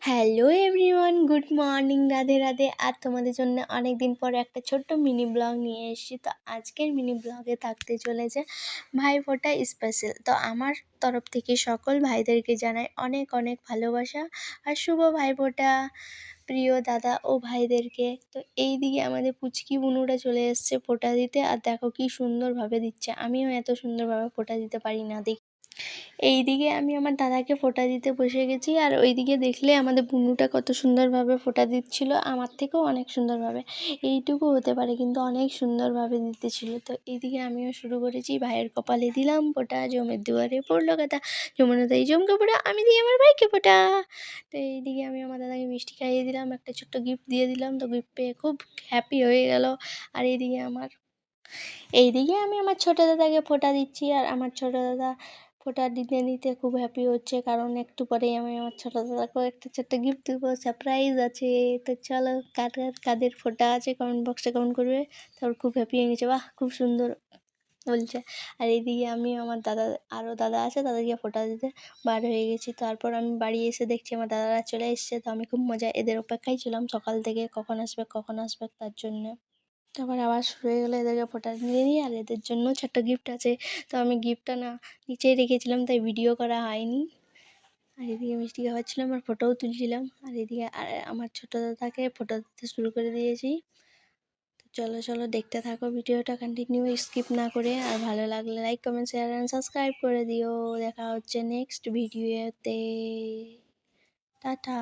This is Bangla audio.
Hello everyone, good morning, Radhe Radhe. আর তোমাদের জন্য অনেক দিন পর একটা ছোট্ট মিনি ব্লগ নিয়ে এসেছি। তো আজকের মিনি ব্লগে থাকতে চলেছে ভাইফোঁটা স্পেশাল। তো আমার তরফ থেকে সকল ভাইদেরকে জানাই অনেক অনেক ভালোবাসা আর শুভ ভাইফোঁটা প্রিয় দাদা ও ভাইদেরকে। তো এই দিকে আমাদের পুচকি বুনুরা চলে এসছে ফোঁটা দিতে, আর দেখো কি সুন্দরভাবে দিচ্ছে। আমিও এত সুন্দরভাবে ফোঁটা দিতে পারি না। এইদিকে আমি আমার দাদাকে ফোঁটা দিতে বসে গেছি, আর ওইদিকে দেখলে আমাদের বুনুটা কত সুন্দরভাবে ফোঁটা দিচ্ছিল, আমার থেকেও অনেক সুন্দরভাবে। এইটুকু হতে পারে কিন্তু অনেক সুন্দরভাবে দিতেছিল। তো এইদিকে আমিও শুরু করেছি, ভাইয়ের কপালে দিলাম ফোঁটা, জমের দুয়ারে পড়লো কথা, যমুনা তাই জমকে ফোঁটা, আমি দিই আমার ভাইকে ফোঁটা। তো এইদিকে আমি আমার দাদাকে মিষ্টি খাইয়ে দিলাম, একটা ছোট্ট গিফট দিয়ে দিলাম। তো গিফট পেয়ে খুব হ্যাপি হয়ে গেল। আর এইদিকে আমি আমার ছোটো দাদাকে ফোঁটা দিচ্ছি, আর আমার ছোটো দাদা ফোঁটা দিতে নিতে খুব হ্যাপি হচ্ছে, কারণ একটু পরেই আমি আমার ছোটো দাদাকেও একটা ছোট্ট গিফট দেবো, সারপ্রাইজ আছে। তো চলো, কাদের ফোঁটা আছে কমেন্ট বক্সে কমেন্ট করবে। তারপর খুব হ্যাপি হয়ে গেছে, বাহ খুব সুন্দর বলছে। আর এইদিকে আমি আমার দাদা, আরও দাদা আছে, তাদেরকে ফোঁটা দিতে বার হয়ে গেছি। তারপর আমি বাড়ি এসে দেখছি আমার দাদারা চলে এসছে। তো আমি খুব মজা, এদের অপেক্ষায় ছিলাম সকাল থেকে, কখন আসবে তার জন্য। তারপর আবার শুরু হয়ে গেলো, এদেরকে ফোঁটা দিয়ে দিই, আর এদের জন্য ছোট্ট গিফট আছে। তো আমি গিফটটা না নিচেই রেখেছিলাম, তাই ভিডিও করা হয়নি। আর এদিকে মিষ্টি খাওয়াচ্ছিলাম আর ফটোও তুলছিলাম। আর এদিকে আমার ছোটো দাদাকে ফটো দিতে শুরু করে দিয়েছি। তো চলো দেখতে থাকো ভিডিওটা কন্টিনিউ, স্কিপ না করে। আর ভালো লাগলে like comment share and subscribe করে দিও। দেখা হচ্ছে নেক্সট ভিডিওতে। টাটা।